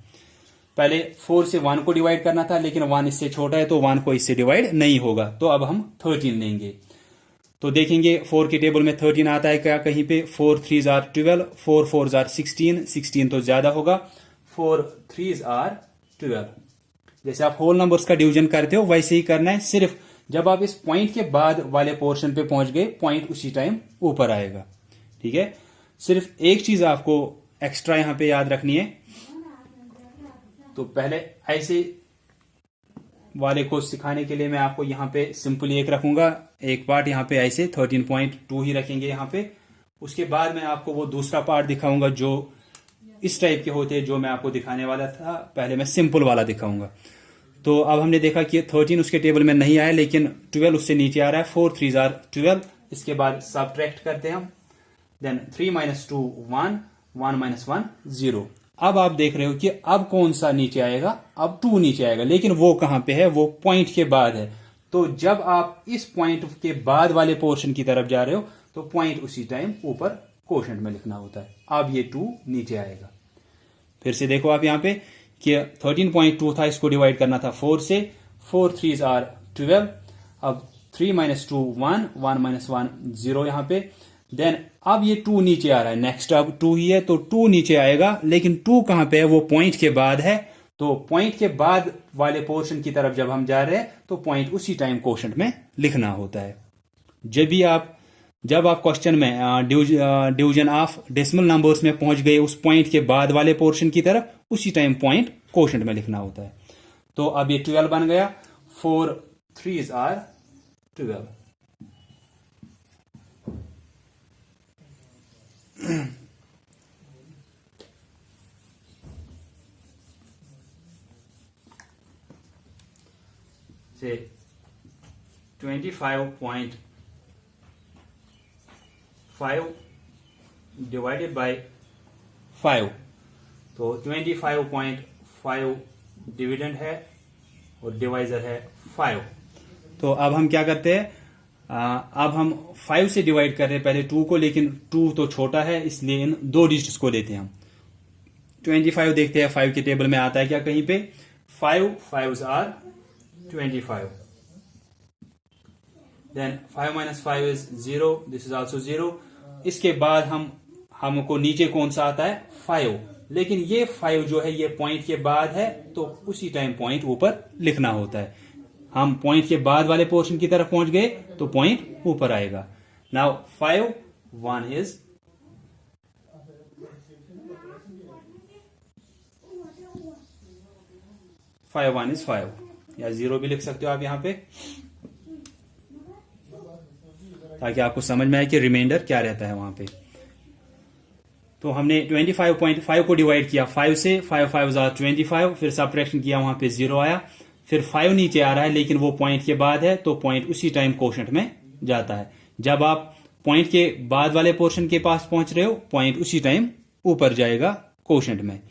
पहले 4 से 1 को डिवाइड करना था, लेकिन 1 इससे छोटा है तो 1 को इससे डिवाइड नहीं होगा, तो अब हम 13 लेंगे। तो देखेंगे 4 के टेबल में 13 आता है क्या कहीं पे? 4 3s आर 12, 4 4s आर 16, 16 तो ज्यादा होगा, 4 3s आर 12। जैसे आप होल नंबर्स का डिवीजन करते हो वैसे ही करना है, सिर्फ जब आप इस पॉइंट के बाद वाले पोर्शन पे पहुंच गए, पॉइंट उसी टाइम ऊपर आएगा। ठीक है, सिर्फ एक चीज आपको एक्स्ट्रा यहां पे याद रखनी है। तो पहले ऐसे वाले को सिखाने के लिए मैं आपको यहां पे सिंपली एक रखूंगा, एक पार्ट यहां पे ऐसे 13.2 ही रखेंगे यहां पे। उसके बाद मैं आपको वो दूसरा पार्ट दिखाऊंगा जो इस टाइप के होते हैं, जो मैं आपको दिखाने वाला था। पहले मैं सिंपल वाला दिखाऊंगा। तो अब हमने देखा कि 13 उसके टेबल में नहीं आया, लेकिन 12 उससे नीचे आ रहा है। 4 3s आर 12। इसके बाद सबट्रैक्ट करते हैं हम। देन 3 - 2 1, 1 - 1 0। अब आप देख रहे हो कि अब कौन सा नीचे आएगा? अब 2 नीचे आएगा, लेकिन वो कहां पे है? वो पॉइंट के बाद है। तो जब आप इस पॉइंट के बाद वाले पोर्शन की तरफ जा रहे हो तो पॉइंट उसी टाइम ऊपर कोशेंट में लिखना होता है। अब ये 2 नीचे आएगा। फिर से देखो आप यहां पे कि 13.2 था, इसको डिवाइड करना था 4 से। 4 3s आर 12। अब 3 - 2 1, 1 - 1 0 यहां पे। देन अब ये 2 नीचे आ रहा है, नेक्स्ट अब 2 ही है तो 2 नीचे आएगा, लेकिन 2 कहां पे है? वो पॉइंट के बाद है। तो पॉइंट के बाद वाले पोर्शन की तरफ जब हम जा रहे हैं तो पॉइंट उसी टाइम कोशेंट में लिखना होता है। जब आप क्वेश्चन में डिवीजन ऑफ डेसिमल नंबर्स में पहुंच गए उस पॉइंट के बाद वाले पोर्शन की तरफ, उसी टाइम पॉइंट कोशेंट में लिखना होता है। तो अब ये 12 बन गया। 4 3s आर 12। से 25.5 डिवाइडेड बाय 5। तो 25.5 डिविडेंड है और डिवाइजर है 5। तो अब हम क्या करते हैं? अब हम 5 से डिवाइड कर रहे हैं पहले 2 को, लेकिन 2 तो छोटा है, इसलिए इन 2 डिजिट्स को लेते हैं हम। 25 देखते हैं 5 के टेबल में आता है क्या कहीं पे? 5 5s are 25। Then 5 - 5 is 0, this is also 0। इसके बाद हमको नीचे कौन सा आता है? 5। लेकिन ये 5 जो है ये पॉइंट के बाद है, तो उसी टाइम पॉइंट ऊपर लिखना होता है। हम पॉइंट के बाद वाले पोर्शन की तरफ पहुंच गए तो पॉइंट ऊपर आएगा। नाउ 5 1 इज 5 1 इज 5, या 0 भी लिख सकते हो आप यहां पे, ताकि आपको समझ में आए कि रिमाइंडर क्या रहता है वहां पे। तो हमने 25.5 को डिवाइड किया 5 से। 5 5s आर 25। फिर सबट्रैक्शन किया, वहां पे 0 आया। फिर 5 नीचे आ रहा है, लेकिन वो पॉइंट के बाद है, तो पॉइंट उसी टाइम कोशेंट में जाता है। जब आप पॉइंट के बाद वाले पोर्शन के पास पहुंच रहे हो, पॉइंट उसी टाइम ऊपर जाएगा कोशेंट में।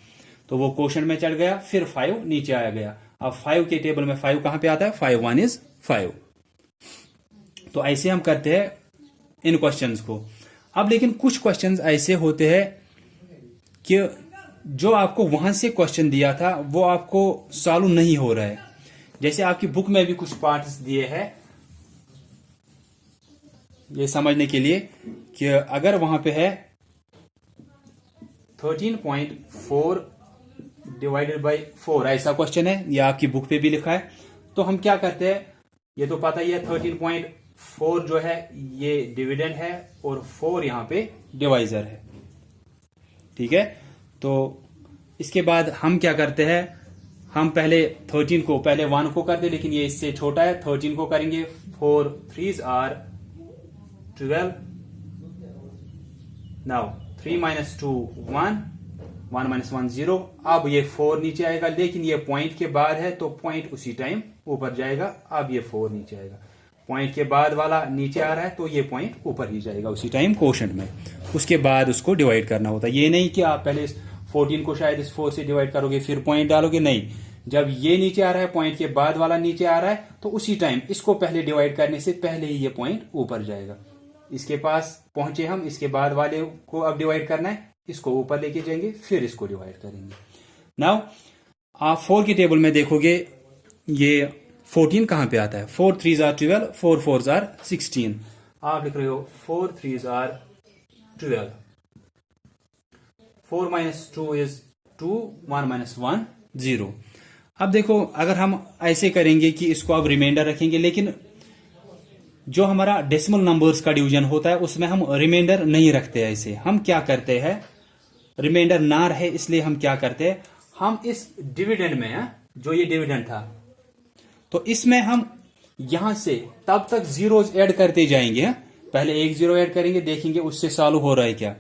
तो वो कोशेंट में चढ़ गया, फिर 5 नीचे आया गया। अब 5 के टेबल में 5 कहां पे आता है? 5 1 इज 5। तो ऐसे हम करते हैं इन क्वेश्चंस को। अब लेकिन कुछ क्वेश्चंस ऐसे होते हैं कि जो आपको वहां से क्वेश्चन दिया था वो आपको सॉल्व नहीं हो रहा है। जैसे आपकी बुक में भी कुछ पार्ट्स दिए हैं ये समझने के लिए कि अगर वहां पे है 13.4 डिवाइडेड बाय 4, ऐसा क्वेश्चन है, या आपकी बुक पे भी लिखा है, तो हम क्या करते हैं? ये तो पता ही है 13.4 जो है ये डिविडेंड है और 4 यहां पे डिवाइजर है। ठीक है, तो इसके बाद हम क्या करते हैं? हम पहले 13 को, पहले 1 को करते, लेकिन ये इससे छोटा है, 13 को करेंगे। 4 3s आर 12। नाउ 3 - 2 1, 1 - 1 0। अब ये 4 नीचे आएगा, लेकिन ये पॉइंट के बाद है तो पॉइंट उसी टाइम ऊपर जाएगा। अब ये 4 नीचे आएगा, पॉइंट के बाद वाला नीचे आ रहा है तो ये पॉइंट ऊपर ही जाएगा उसी टाइम कोशेंट में। उसके बाद उसको डिवाइड करना होता है। ये नहीं कि आप पहले 14 को शायद इस 4 से डिवाइड करोगे फिर पॉइंट डालोगे, नहीं। जब ये नीचे आ रहा है, पॉइंट के बाद वाला नीचे आ रहा है, तो उसी टाइम इसको पहले डिवाइड करने से पहले ही ये पॉइंट ऊपर जाएगा। इसके पास पहुंचे हम, इसके बाद वाले को अब डिवाइड करना है, इसको ऊपर लेके जाएंगे, फिर इसको डिवाइड करेंगे। नाउ आप 4 के टेबल में देखोगे ये 14 कहां पे आता है? 4 3s are 12, 4 4s are 16। आप लिख रहे हो 4 3s are 12, 4 minus 2 is 2, 1 minus 1 0। अब देखो अगर हम ऐसे करेंगे कि इसको अब रिमाइंडर रखेंगे, लेकिन जो हमारा डेसिमल नंबर्स का डिवीजन होता है उसमें हम रिमाइंडर नहीं रखते हैं। ऐसे हम क्या करते हैं, रिमाइंडर ना रहे इसलिए हम क्या करते हैं, हम इस डिविडेंड में जो ये डिविडेंड था तो इसमें हम यहां से तब तक जीरोज ऐड करते जाएंगे। पहले एक जीरो ऐड करेंगे, देखेंगे उससे सॉल्व हो रहा है क्या,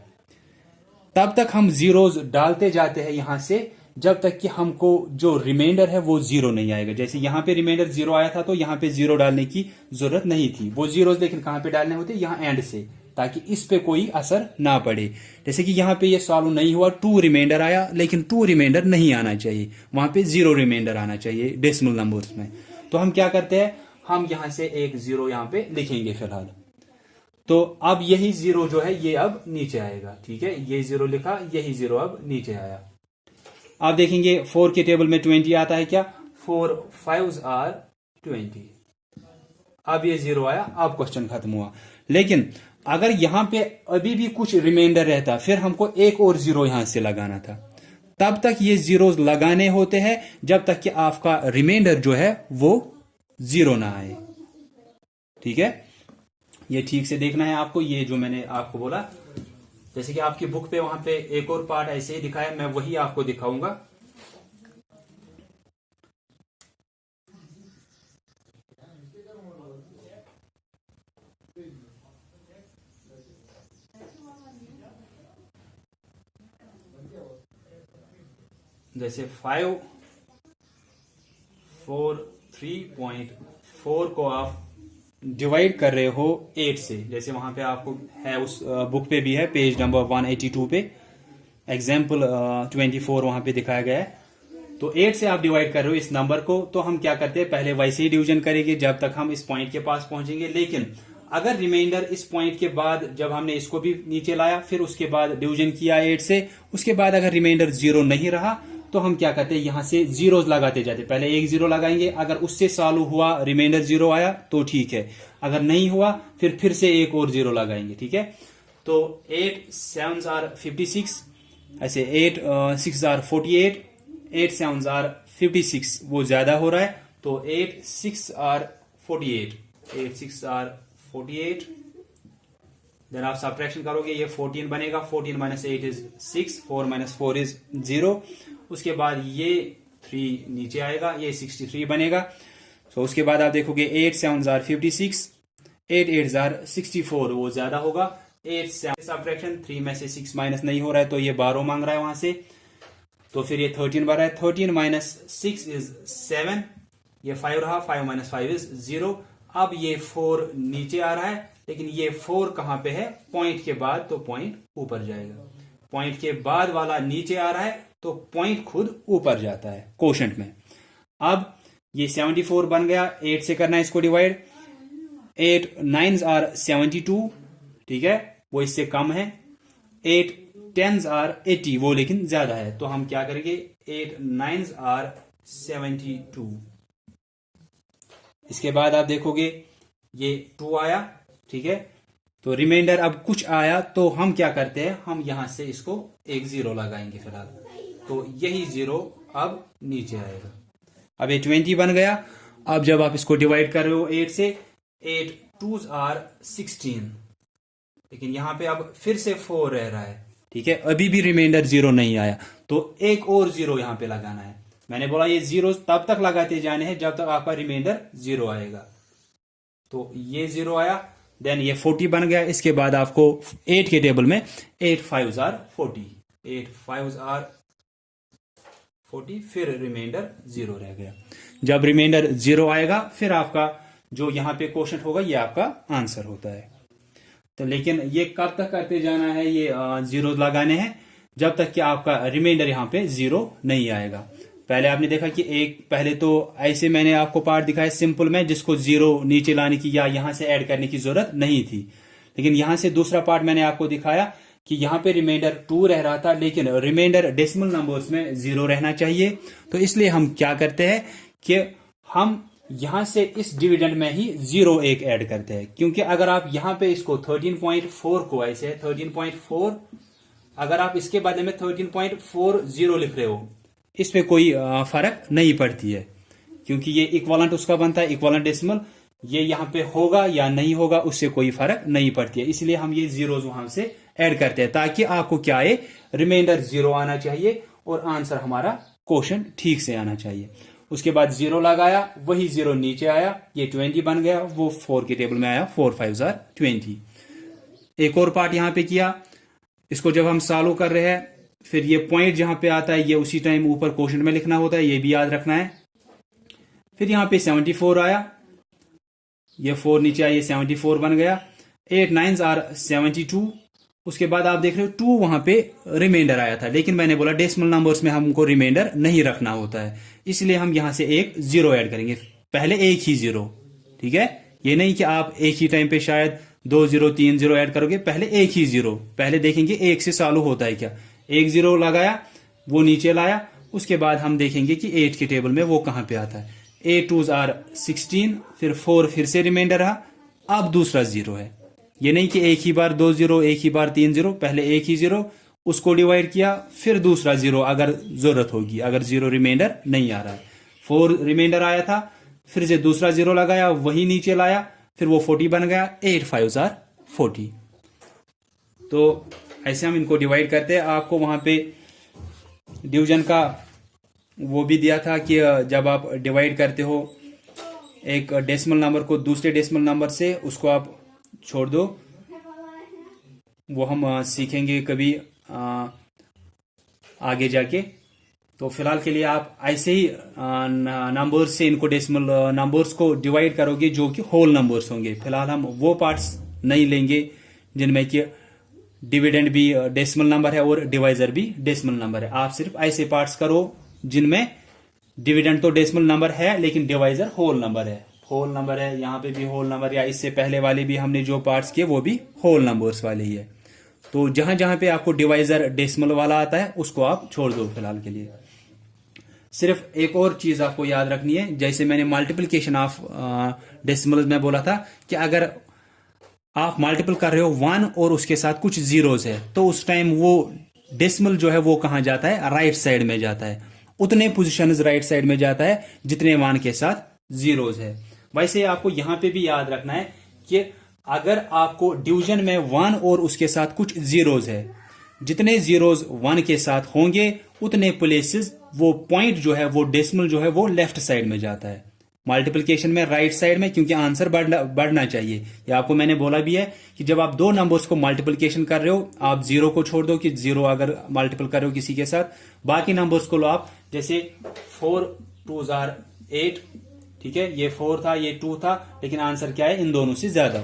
तब तक हम जीरोज डालते जाते हैं यहां से जब तक कि हमको जो रिमाइंडर है वो जीरो नहीं आएगा। जैसे यहां पे रिमाइंडर जीरो आया था तो यहां पे जीरो डालने की जरूरत नहीं थी, वो जीरोज लेकिन कहां पे डालने होते, यहां एंड से, ताकि इस पे कोई असर ना पड़े। जैसे कि यहां पे ये सॉल्व नहीं हुआ, 2 रिमाइंडर आया, लेकिन 2 रिमाइंडर नहीं आना चाहिए, वहां पे 0 रिमाइंडर आना चाहिए डेसिमल नंबर्स में। तो हम क्या करते हैं, हम यहां से एक जीरो यहां पे लिखेंगे फिलहाल। तो अब यही जीरो जो है ये अब नीचे आएगा, ठीक है, ये जीरो लिखा, यही जीरो अब नीचे आया। आप देखेंगे 4 के टेबल में 20 आता है क्या, 4 5s are 20। अब ये जीरो आया, अब क्वेश्चन खत्म हुआ। लेकिन अगर यहां पे अभी भी कुछ रिमाइंडर रहता, फिर हमको एक और जीरो यहां से लगाना था। तब तक ये जीरोस लगाने होते हैं जब तक कि आपका रिमाइंडर जो है वो जीरो ना आए, ठीक है। ये ठीक से देखना है आपको, ये जो मैंने आपको बोला, जैसे कि आपकी बुक पे वहां पे एक और पार्ट ऐसे ही दिखाया, मैं वही आपको दिखाऊंगा। जैसे 5 4 3.4 को आप डिवाइड कर रहे हो 8 से, जैसे वहां पे आपको है उस बुक पे भी है, पेज नंबर 182 पे एग्जाम्पल 24 वहां पे दिखाया गया है। तो 8 से आप डिवाइड कर रहे हो इस नंबर को, तो हम क्या करते हैं, पहले वैसे ही डिवीजन करेंगे जब तक हम इस पॉइंट के पास पहुंचेंगे। लेकिन अगर रिमाइंडर इस पॉइंट के बाद जब हमने इसको भी नीचे लाया, फिर उसके बाद डिवीजन किया 8 से, उसके बाद अगर रिमाइंडर जीरो नहीं रहा तो हम क्या करते हैं, यहां से जीरोज लगाते जाते। पहले एक जीरो लगाएंगे, अगर उससे सॉल्व हुआ, रिमाइंडर जीरो आया तो ठीक है, अगर नहीं हुआ फिर से एक और जीरो लगाएंगे, ठीक है। तो 8 7s are 56, ऐसे 8 6s are 48, 8 7s are 56, वो ज्यादा हो रहा है, तो 8 6 are 48, 8 6 are 48। देन आप सब्ट्रैक्शन करोगे, ये 14 बनेगा, 14 minus 8 is 6, 4 minus 4 is 0। उसके बाद ये 3 नीचे आएगा, ये 63 बनेगा। तो उसके बाद आप देखोगे 8 7s are 56, 8 8s are 64, वो ज्यादा होगा। 8 7 सब्ट्रैक्शन, 3 में से 6 माइनस नहीं हो रहा है तो ये 12 मांग रहा है वहां से, तो फिर ये 13 बन रहा है। 13 minus 6 is 7, ये 5 रहा, 5 minus 5 is 0। अब ये 4 नीचे आ रहा है, लेकिन ये 4 कहां पे है, पॉइंट के बाद, तो पॉइंट ऊपर जाएगा। पॉइंट के बाद वाला नीचे आ रहा है तो पॉइंट खुद ऊपर जाता है कोशेंट में। अब ये 74 बन गया, 8 से करना है इसको डिवाइड। 8 9s are 72, ठीक है, वो इससे कम है। 8 10s are 80, वो लेकिन ज्यादा है, तो हम क्या करेंगे, 8 9s are 72। इसके बाद आप देखोगे ये 2 आया, ठीक है, तो रिमाइंडर अब कुछ आया, तो हम क्या करते हैं, हम यहां से इसको एक जीरो लगाएंगे फिलहाल, तो यही जीरो अब नीचे आएगा। अब ये 20 बन गया। अब जब आप इसको डिवाइड कर रहे हो 8 से, 8 2s are 16, लेकिन यहां पे अब फिर से 4 रह रहा है, ठीक है, अभी भी रिमाइंडर जीरो नहीं आया, तो एक और जीरो यहां पे लगाना है। मैंने बोला ये जीरो तब तक लगाते जाने हैं जब तक आपका रिमाइंडर जीरो आएगा। तो ये जीरो आया, देन ये 40 बन गया। इसके बाद आपको 8 के टेबल में 8 5s are 40, 8 5s are 40, फिर रिमाइंडर जीरो रह गया। जब रिमाइंडर जीरो आएगा फिर आपका जो यहां पे क्वेश्चन होगा ये आपका आंसर होता है। तो लेकिन ये कब तक करते जाना है, ये जीरो लगाने हैं जब तक कि आपका रिमाइंडर यहां पे जीरो नहीं आएगा। पहले आपने देखा कि एक पहले तो ऐसे मैंने आपको पार्ट दिखाया सिंपल में, जिसको जीरो नीचे लाने की या यहां से ऐड करने की जरूरत नहीं थी, लेकिन यहां से दूसरा पार्ट मैंने आपको दिखाया कि यहाँ पे रिमाइंडर 2 रह रहा था, लेकिन रिमाइंडर डेसिमल नंबर्स में 0 रहना चाहिए। तो इसलिए हम क्या करते हैं कि हम यहां से इस डिविडेंड में ही 0 एक ऐड करते हैं, क्योंकि अगर आप यहां पे इसको 13.4 को ऐसे 13.4, अगर आप इसके बदले में 13.40 लिख रहे हो, इसमें कोई फर्क नहीं पड़ती है, क्योंकि ये इक्वालेंट उसका बनता है, इक्वालेंट डेसिमल। ये यहां पे होगा या नहीं होगा उससे कोई फर्क नहीं पड़ती है, इसलिए हम ये जीरोज वहां से ऐड करते हैं, ताकि आपको क्या आए, रिमाइंडर 0 आना चाहिए और आंसर हमारा क्वेश्चन ठीक से आना चाहिए। उसके बाद 0 लगाया, वही 0 नीचे आया, ये 20 बन गया, वो 4 के टेबल में आया, 4 5 20। एक और पार्ट यहां पे किया, इसको जब हम सॉल्व कर रहे हैं, फिर ये पॉइंट जहां पे आता है ये उसी टाइम ऊपर क्वेश्चन में लिखना होता है, ये भी याद रखना है। फिर यहां पे 74 आया, ये 4 नीचे आया, ये 74 बन गया, 8 9s are 72। उसके बाद आप देख रहे हो 2 वहां पे रिमाइंडर आया था, लेकिन मैंने बोला डेसिमल नंबर्स में हमको रिमाइंडर नहीं रखना होता है, इसलिए हम यहां से एक 0 ऐड करेंगे, पहले एक ही 0, ठीक है। ये नहीं कि आप एक ही टाइम पे शायद 2 0 3 0 ऐड करोगे, पहले एक ही 0, पहले देखेंगे एक से चालू होता है क्या। एक 0 लगाया, वो नीचे लाया, उसके बाद हम देखेंगे कि 8 के टेबल में वो कहां पे आता है। 8 2s are 16, फिर 4 फिर से रिमाइंडर रहा, अब दूसरा 0 है। ये नहीं कि एक ही बार 2 0, एक ही बार 3 0, पहले एक ही 0, उसको डिवाइड किया, फिर दूसरा 0 अगर जरूरत होगी, अगर 0 रिमाइंडर नहीं आ रहा है। 4 रिमाइंडर आया था, फिर से दूसरा 0 लगाया, वही नीचे लाया, फिर वो 40 बन गया, 8 5s are 40। तो ऐसे हम इनको डिवाइड करते हैं। आपको वहां पे डिवीजन का वो भी दिया था कि जब आप डिवाइड करते हो एक डेसिमल नंबर को दूसरे डेसिमल नंबर से, उसको आप छोड़ दो, वो हम सीखेंगे कभी आगे जाके। तो फिलहाल के लिए आप ऐसे ही नंबर्स से इनको डेसिमल नंबर्स को डिवाइड करोगे जो कि होल नंबर्स होंगे। फिलहाल हम वो पार्ट्स नहीं लेंगे जिनमें कि डिविडेंड भी डेसिमल नंबर है और डिवाइजर भी डेसिमल नंबर है। आप सिर्फ ऐसे पार्ट्स करो जिनमें डिविडेंड तो डेसिमल नंबर है लेकिन डिवाइजर होल नंबर है। होल नंबर है, यहाँ पे भी होल नंबर, या इससे पहले वाले भी हमने जो पार्ट्स किए वो भी होल नंबर्स वाले ही है। तो जहां जहां पे आपको डिवाइजर डेसिमल वाला आता है उसको आप छोड़ दो फिलहाल के लिए। सिर्फ एक और चीज आपको याद रखनी है, जैसे मैंने मल्टीप्लिकेशन ऑफ डेसिमल में बोला था कि अगर आप मल्टीपल कर रहे हो 1 और उसके साथ कुछ जीरोस है, तो उस टाइम वो डेसिमल जो है वो कहां जाता है, राइट साइड में जाता है। उतने पोजीशन राइट साइड में जाता है जितने 1 के साथ जीरोस है। वैसे आपको यहां पे भी याद रखना है कि अगर आपको डिवीजन में 1 और उसके साथ कुछ जीरोस है, जितने जीरोस 1 के साथ होंगे उतने प्लेसेस वो पॉइंट जो है वो डेसिमल जो है वो लेफ्ट साइड में जाता है। मल्टीप्लिकेशन में राइट साइड में, क्योंकि आंसर बढ़ना चाहिए। ये आपको मैंने बोला भी है कि जब आप दो नंबर्स को मल्टीप्लिकेशन कर रहे हो, आप 0 को छोड़ दो कि 0 अगर मल्टीपल कर रहे हो किसी के साथ, बाकी नंबर्स को लो आप, जैसे 4 2s are 8, ठीक है, ये 4 था, ये 2 था, लेकिन आंसर क्या है, इन दोनों से ज्यादा।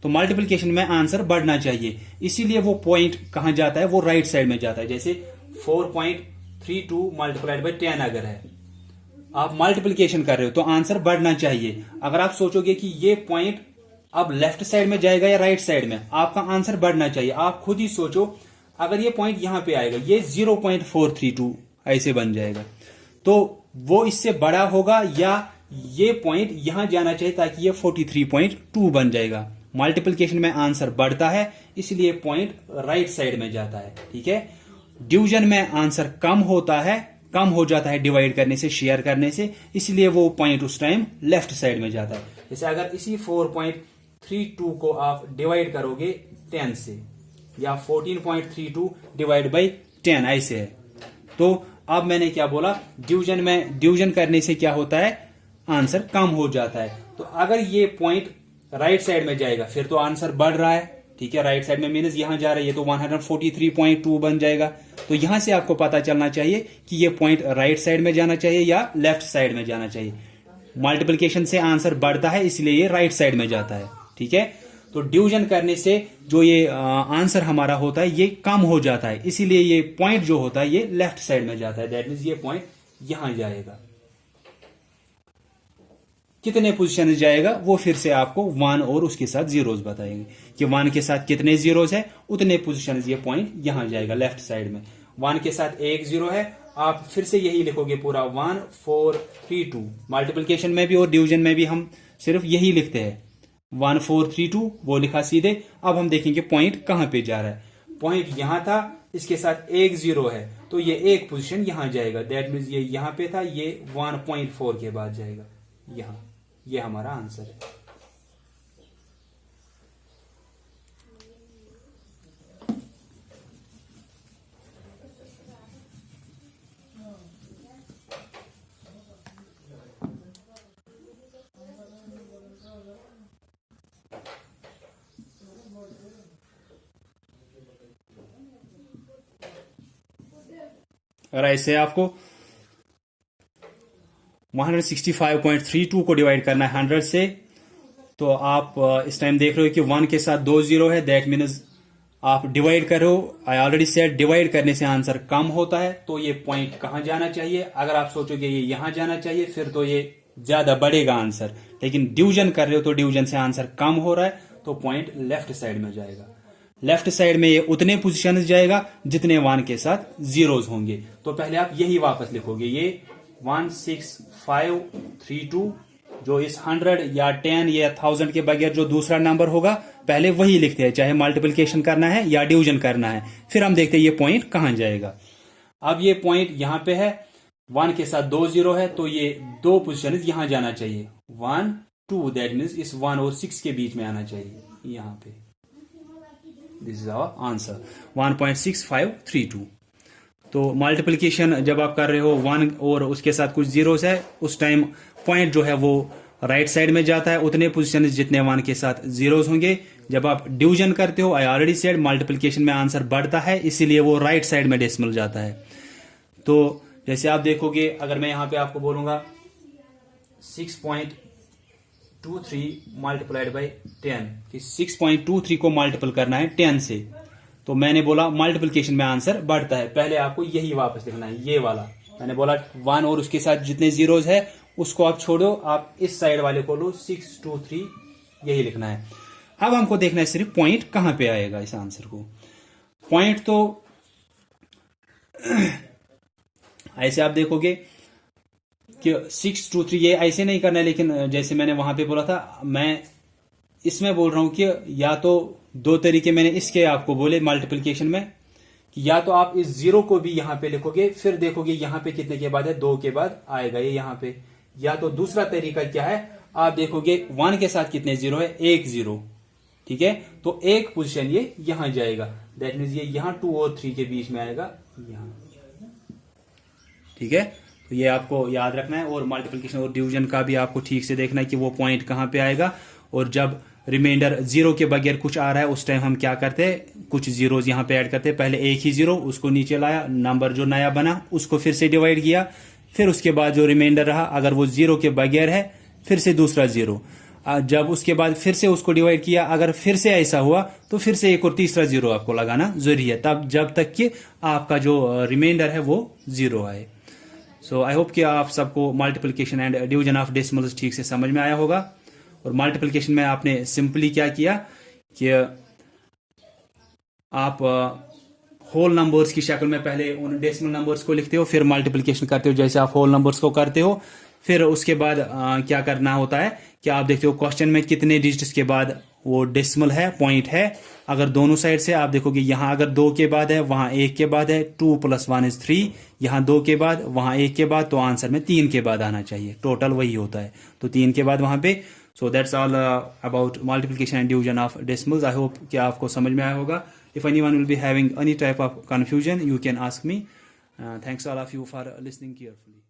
तो मल्टीप्लिकेशन में आंसर बढ़ना चाहिए, इसीलिए वो पॉइंट कहां जाता है, वो राइट साइड में जाता है। जैसे 4.32 मल्टीप्लाइड बाई 10 अगर है, आप मल्टीप्लिकेशन कर रहे हो तो आंसर बढ़ना चाहिए। अगर आप सोचोगे कि ये पॉइंट अब लेफ्ट साइड में जाएगा या राइट साइड में, आपका आंसर बढ़ना चाहिए। आप खुद ही सोचो, अगर ये पॉइंट यहां पे आएगा, ये 0.432 ऐसे बन जाएगा, तो वो इससे बड़ा होगा या ये पॉइंट यहां जाना चाहिए ताकि ये 43.2 बन जाएगा। मल्टीप्लिकेशन में आंसर बढ़ता है, इसलिए पॉइंट राइट साइड में जाता है, ठीक है। डिवीजन में आंसर कम हो जाता है डिवाइड करने से, शेयर करने से, इसलिए वो पॉइंट उस टाइम लेफ्ट साइड में जाता है। जैसे अगर इसी 4.32 को आप डिवाइड करोगे 10 से, या 14.32 डिवाइड बाई 10 ऐसे है, तो अब मैंने क्या बोला, डिवीजन करने से क्या होता है, आंसर कम हो जाता है। तो अगर ये पॉइंट राइट साइड में जाएगा फिर तो आंसर बढ़ रहा है, ठीक है, राइट साइड में मीनस यहां जा रही है, तो 143.2 बन जाएगा। तो यहां से आपको पता चलना चाहिए कि ये पॉइंट राइट साइड में जाना चाहिए या लेफ्ट साइड में जाना चाहिए। मल्टीप्लिकेशन से आंसर बढ़ता है, इसलिए ये राइट साइड में जाता है, ठीक है। तो डिवीजन करने से जो ये आंसर हमारा होता है ये कम हो जाता है, इसीलिए ये पॉइंट जो होता है ये लेफ्ट साइड में जाता है। दैट मीन्स ये पॉइंट यहां जाएगा। कितने पोजीशन जाएगा वो फिर से आपको 1 और उसके साथ जीरोस बताएंगे कि 1 के साथ कितने जीरोस है, उतने पोजीशन ये पॉइंट यहां जाएगा लेफ्ट साइड में। 1 के साथ एक जीरो है, आप फिर से यही लिखोगे पूरा 1 4 3 2। मल्टीप्लिकेशन में भी और डिवीजन में भी हम सिर्फ यही लिखते हैं 1 4 3 2, वो लिखा सीधे। अब हम देखेंगे पॉइंट कहां पे जा रहा है। पॉइंट यहां था, इसके साथ एक जीरो है, तो ये एक पोजीशन यहां जाएगा। दैट मीन्स ये यहां पे था, ये 1.4 के बाद जाएगा यहां। ये हमारा आंसर है। अगर ऐसे आपको 165.32 को डिवाइड करना है 100 से, तो आप इस टाइम देख रहे हो कि 1 के साथ 2 जीरो है। दैट मीन्स आप डिवाइड कर रहे हो। आई ऑलरेडी सेड डिवाइड करने से आंसर कम होता है, तो ये पॉइंट कहां जाना चाहिए। अगर आप सोचोगे ये यहां जाना चाहिए, फिर तो ये ज्यादा बढ़ेगा आंसर। लेकिन डिवीजन कर रहे हो तो डिवीजन से आंसर कम हो रहा है, तो पॉइंट लेफ्ट साइड में जाएगा। लेफ्ट साइड में ये उतने पोजीशन जाएगा जितने 1 के साथ जीरोस होंगे। तो पहले आप यही वापस लिखोगे, ये 16532, जो इस 100 या 10 या 1000 के बगैर जो दूसरा नंबर होगा पहले वही लिखते हैं, चाहे मल्टीप्लिकेशन करना है या डिवीजन करना है। फिर हम देखते हैं ये पॉइंट कहां जाएगा। अब ये पॉइंट यहां पे है, 1 के साथ 2 जीरो है, तो ये दो पोजीशन यहां जाना चाहिए 1 2। दैट मीन्स इस 1 और 6 के बीच में आना चाहिए यहां पे। This is our answer 1.6532। तो मल्टीप्लिकेशन जब आप कर रहे हो 1 और उसके साथ कुछ जीरोस है, उस टाइम पॉइंट जो है वो राइट साइड में जाता है, उतने पोजीशन जितने 1 के साथ जीरोस होंगे। जब आप डिवीजन करते हो, आई ऑलरेडी सेड मल्टीप्लिकेशन में आंसर बढ़ता है, इसीलिए वो राइट साइड में डेसिमल जाता है। तो जैसे आप देखोगे, अगर मैं यहां पे आपको बोलूंगा 6.23 मल्टीप्लाइड बाई 10 कि 6.23 को मल्टीपल करना है 10 से, तो मैंने बोला मल्टीप्लिकेशन में आंसर बढ़ता है। पहले आपको यही वापस लिखना है, ये वाला। मैंने बोला 1 और उसके साथ जितने जीरोस है उसको आप छोड़ो, आप इस साइड वाले को लो 623, यही लिखना है। अब हमको देखना है सिर्फ पॉइंट कहां पे आएगा इस आंसर को। पॉइंट तो ऐसे आप देखोगे कि 623, ये ऐसे नहीं करना है, लेकिन जैसे मैंने वहां पे बोला था, मैं इसमें बोल रहा हूं कि या तो दो तरीके मैंने इसके आपको बोले मल्टीप्लिकेशन में, कि या तो आप इस जीरो को भी यहां पे लिखोगे, फिर देखोगे यहां पे कितने के बाद है, 2 के बाद आएगा ये यहां पे। या तो दूसरा तरीका क्या है, आप देखोगे 1 के साथ कितने जीरो है, 1 जीरो, ठीक है, तो एक पोजीशन ये यहां जाएगा। दैट मीन्स ये यहां 2 और 3 के बीच में आएगा यहां, ठीक है। तो ये आपको याद रखना है। और मल्टीप्लिकेशन और डिवीजन का भी आपको ठीक से देखना है कि वो पॉइंट कहां पे आएगा। और जब रिमाइंडर जीरो के बगैर कुछ आ रहा है, उस टाइम हम क्या करते हैं, कुछ जीरोस यहां पे ऐड करते हैं। पहले एक ही जीरो, उसको नीचे लाया, नंबर जो नया बना उसको फिर से डिवाइड किया, फिर उसके बाद जो रिमाइंडर रहा, अगर वो जीरो के बगैर है, फिर से दूसरा जीरो, जब उसके बाद फिर से उसको डिवाइड किया, अगर फिर से ऐसा हुआ तो फिर से एक और तीसरा जीरो आपको लगाना जरूरी है, तब जब तक कि आपका जो रिमाइंडर है वो जीरो आए। सो आई होप कि आप सबको multiplication and division of decimals ठीक से समझ में आया होगा। और मल्टीप्लिकेशन में आपने सिंपली क्या किया कि आप होल नंबर्स की शक्ल में पहले उन डेसिमल नंबर्स को लिखते हो, फिर मल्टीप्लिकेशन करते हो जैसे आप होल नंबर्स को करते हो। फिर उसके बाद क्या करना होता है कि आप देखते हो क्वेश्चन में कितने डिजिट्स के बाद वो डेसिमल है, पॉइंट है। अगर दोनों साइड से आप देखोगे, यहां अगर 2 के बाद है, वहां 1 के बाद है, 2 + 1 = 3, यहां 2 के बाद, वहां 1 के बाद, तो आंसर में 3 के बाद आना चाहिए। टोटल वही होता है, तो 3 के बाद वहां पे। So that's all about multiplication and division of decimals. I hope कि आपको समझ में आया होगा। If anyone will be having any type of confusion, you can ask me. Thanks all of you for listening carefully.